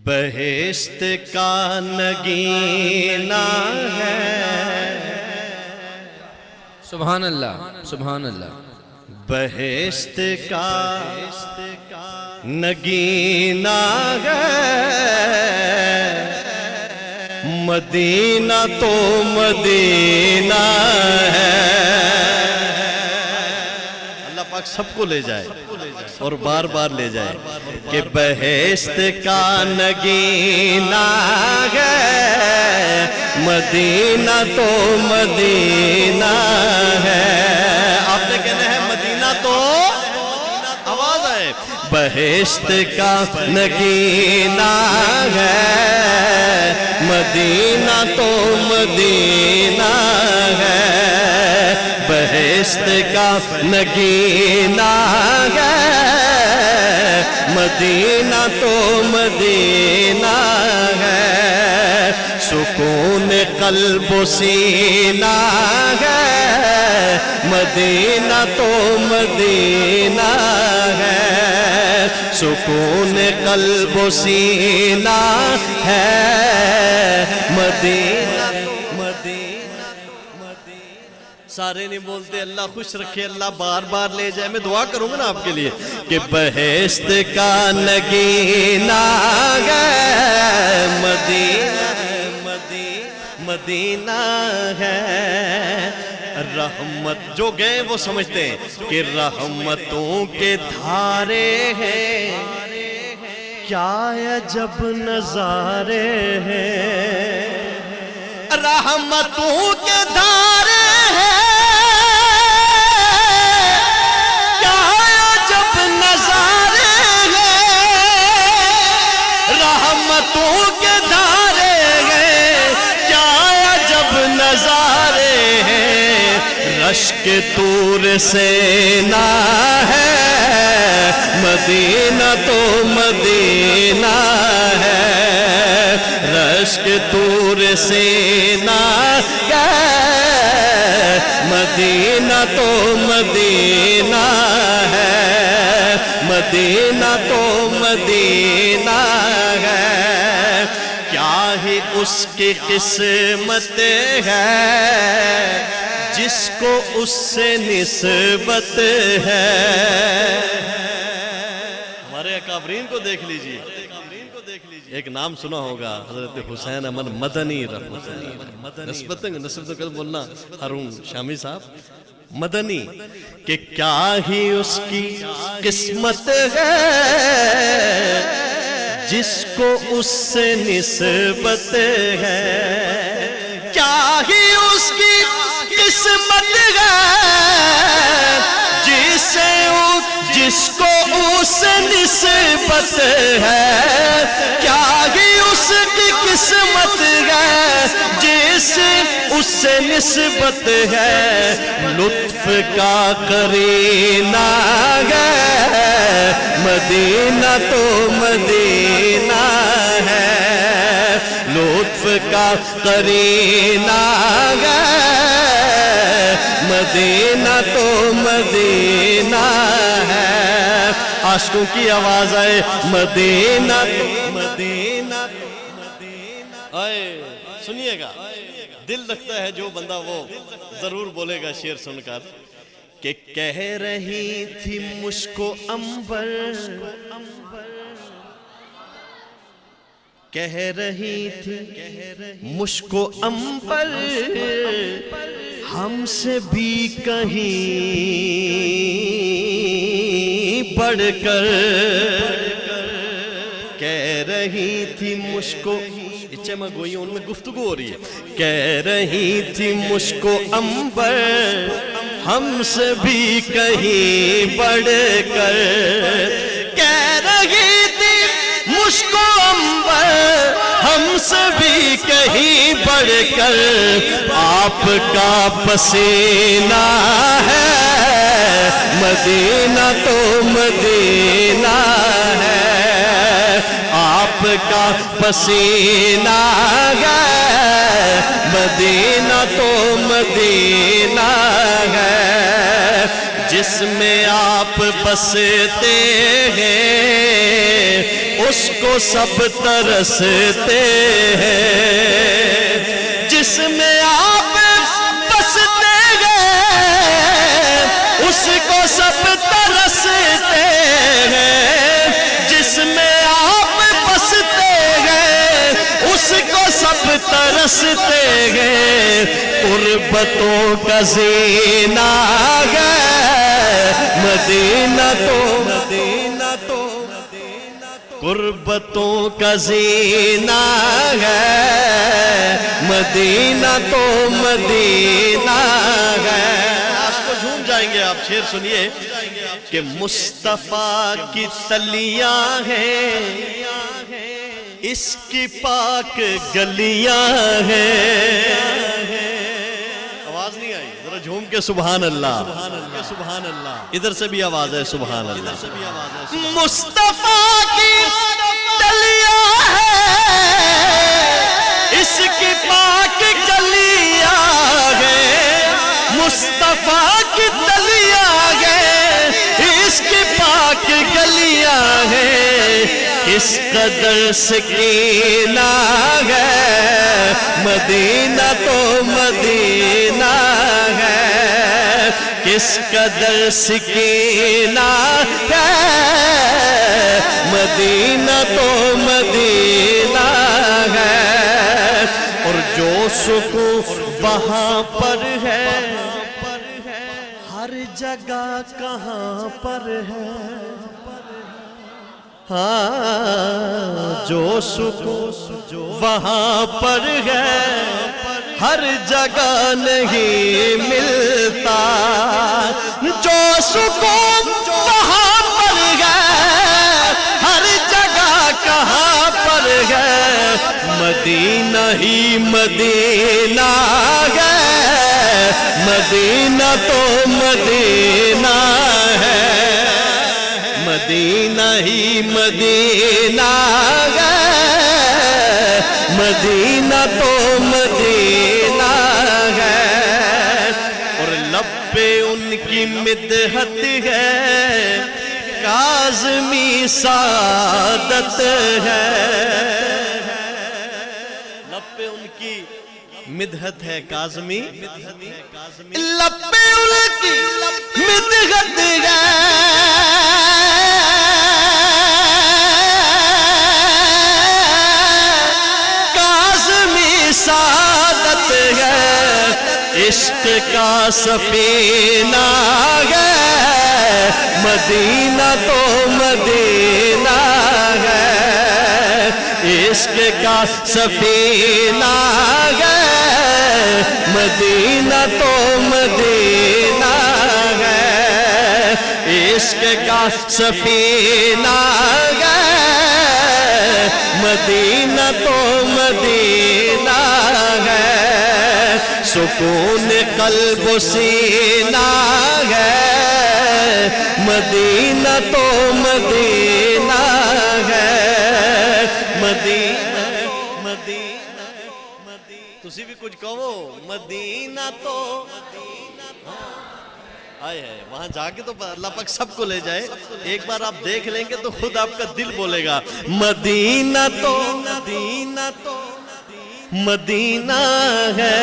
بہشت کا نگینہ ہے، سبحان اللہ سبحان اللہ. بہشت کا نگینہ ہے، مدینہ تو مدینہ ہے. اللہ پاک سب کو لے جائے اور بار بار لے جائے کہ بہشت کا نگینہ ہے، مدینہ تو مدینہ ہے. آپ نے کہنا ہے مدینہ تو آواز آئے. بہشت کا نگینہ ہے، مدینہ تو مدینہ ہے. بہشت کا نگینہ ہے، مدینہ تو مدینہ ہے. سکون قلب و سینہ ہے، مدینہ تو مدینہ ہے. سکون قلب و سینہ ہے، مدینہ تو مدینہ. سارے نہیں بولتے اللہ خوش رکھے، اللہ بار بار لے جائے. میں دعا کروں گا نا آپ کے لیے کہ بہشت کا نگینہ ہے، مدینہ مدینہ ہے. رحمت جو گئے وہ سمجھتے ہیں کہ رحمتوں کے دھارے ہیں، کیا عجب نظارے ہیں. رحمتوں کے دھارے ہیں، کیا عجب نظارے ہیں. رحمتوں کے دھارے ہیں، کیا عجب نظارے ہیں. رشک طور سینا ہے، مدینہ تو مدینہ ہے. رشک طور سینا ہے، مدینہ تو مدینہ ہے. مدینہ تو مدینہ ہے. کیا ہی اس کی قسمت ہے جس کو اس سے نسبت ہے. ہمارے اکابرین کو دیکھ لیجئے. ایک نام سنا ہوگا حضرت حسین احمد مدنی رحمۃ اللہ. نسبت کل بولنا ہارون شامی صاحب. مدنی کہ کیا ہی اس کی قسمت ہے جس کو اس سے نسبت ہے. کیا ہی اس کی قسمت ہے جس کو اس سے نسبت ہے. کیا ہی اس کی قسمت ہے جس اس سے نسبت ہے. لطف کا قرینہ ہے، مدینہ تو مدینہ ہے. لطف کا قرینہ ہے، مدینہ تو مدینہ ہے. عاشقوں کی آواز آئے مدینہ تو مدینہ. آئے سنیے گا، دل رکھتا ہے جو بندہ وہ ضرور بولے گا شعر سن کر کہ کہہ رہی تھی مشک و عنبر، کہہ رہی تھی مشک و عنبر ہم سے بھی کہیں بڑھ کر. کہہ رہی تھی مشک و اچھا گوئی ان میں گفتگو ہو رہی ہے. کہہ رہی تھی مشک و عنبر ہم سے بھی کہیں بڑھ کر. کہہ رہی تھی مشک و عنبر ہم سے بھی کہیں بڑھ کر. آپ کا پسینہ ہے، مدینہ تو مدینہ ہے. آپ آپ کا پسینہ ہے، مدینہ تو مدینہ ہے، جس میں آپ بستے ہیں اس کو سب ترستے ہیں، جس میں آپ بستے ہیں اس کو سب ترستے ہیں، جس میں آپ بستے ہیں اس کو سب ترستے ہیں، قربتوں کا زینہ ہے مدینہ تو قربتوں کا زینہ ہے، مدینہ تو مدینہ ہے۔ آج کو جھوم جائیں گے آپ، شعر سنیے کہ مصطفیٰ کی تلیاں ہیں، اس کی پاک گلیاں ہیں۔ آواز نہیں آئی، ذرا جھوم کے سبحان اللہ، سبحان اللہ، ادھر سے بھی آواز ہے سبحان اللہ۔ مصطفیٰ کی تلیاں ہیں، اس کی پاک گلیاں ہیں، مصطفیٰ کی تلیاں ہیں، اس کی پاک گلیاں ہیں، کس قدر سکینہ ہے مدینہ تو مدینہ ہے، کس قدر سکینہ ہے مدینہ تو مدینہ ہے، اور جو سکون وہاں پر ہے ہر جگہ کہاں پر ہے، ہاں جو سکون وہاں پر ہے ہر جگہ نہیں ملتا، جو سکون وہاں پر ہے ہر جگہ کہاں پر ہے، مدینہ ہی مدینہ ہے، مدینہ تو مدینہ ہے، مدینہ ہی مدینہ ہے، مدینہ تو مدینہ ہے، اور لب پہ ان کی مدحت ہے، کاظمی سعادت ہے، لب پہ ان کی مدحت ہے کاظمی، لب پہ ان کی مدحت ہے کاظمی سعادت ہے، عشق کا سفینہ ہے مدینہ تو مدینہ ہے، عشق کا سفینہ ہے مدینہ تو مدینہ ہے، عشق کا سفینہ ہے مدینہ تو مدینہ ہے، سکون قلب و سینہ ہے مدینہ تو مدینہ ہے، مدینہ مدینہ مدینہ، تسی بھی کچھ کہو مدینہ تو آئے ہے، وہاں جا کے تو اللہ پاک سب کو لے جائے، ایک بار آپ دیکھ لیں گے تو خود آپ کا دل بولے گا مدینہ تو مدینہ ہے۔